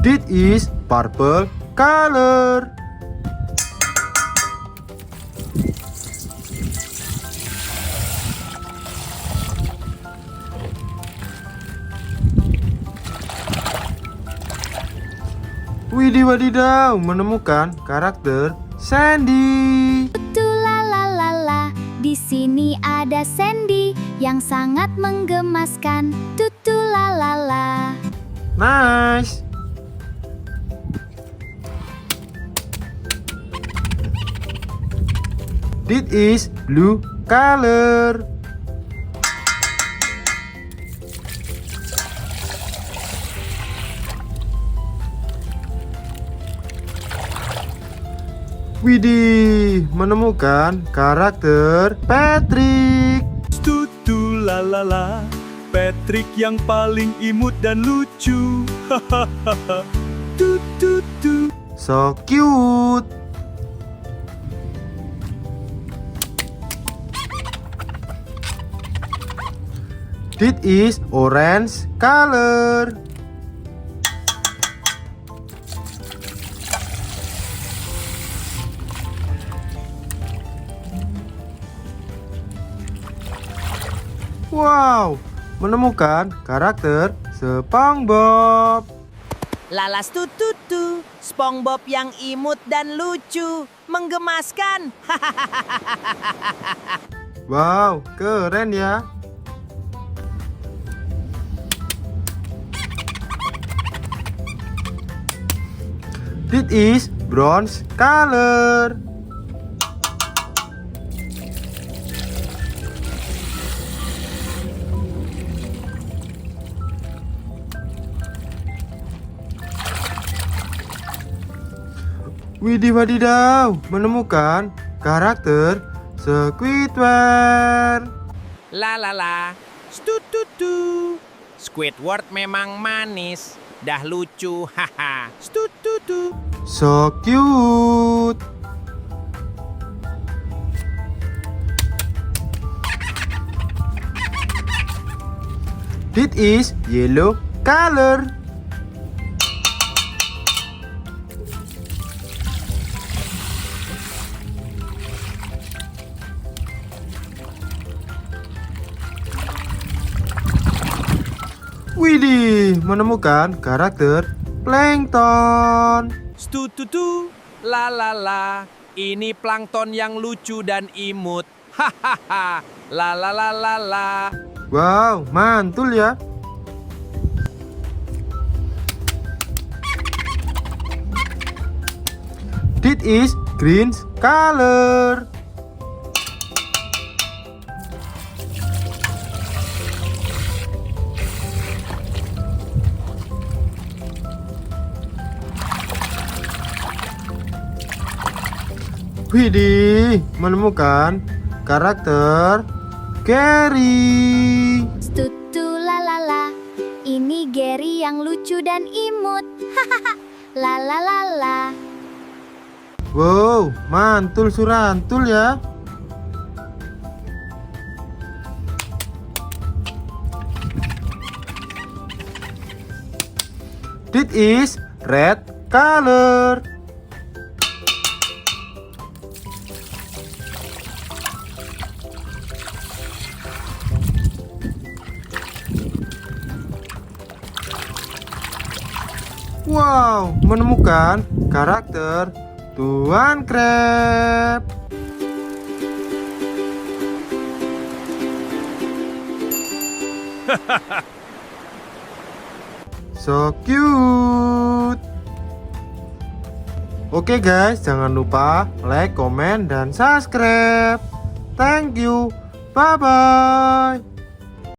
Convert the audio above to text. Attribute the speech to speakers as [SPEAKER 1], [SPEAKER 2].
[SPEAKER 1] This is purple color. Widih wadidaw, menemukan karakter Sandy.
[SPEAKER 2] Tutulalala, di sini ada Sandy yang sangat menggemaskan. Tutulalala.
[SPEAKER 1] Nice. This is blue color. Widih, menemukan karakter Patrick.
[SPEAKER 3] Tutulalala, Patrick yang paling imut dan lucu. Hahaha. Tututu.
[SPEAKER 1] So cute. This is orange color. Wow, menemukan karakter SpongeBob.
[SPEAKER 4] Lalas tututu, SpongeBob yang imut dan lucu, menggemaskan.
[SPEAKER 1] Wow, keren ya. This is bronze color. Widih wadidaw, menemukan karakter Squidward.
[SPEAKER 4] La, stututu. Squidward memang manis, dah lucu, haha. Stututu.
[SPEAKER 1] So cute. This is yellow color. Widih, menemukan karakter Plankton.
[SPEAKER 4] Stututu. La, ini plankton yang lucu dan imut. Hahaha. La.
[SPEAKER 1] Wow, mantul ya. This is green color. Widih, menemukan karakter Gary.
[SPEAKER 2] Tutulalala, ini Gary yang lucu dan imut. Hahaha. Lalalala.
[SPEAKER 1] Wow, mantul surantul ya. This is red color. Wow, menemukan karakter Tuan Crab. So cute. Oke guys, jangan lupa like, comment, dan subscribe. Thank you. Bye-bye.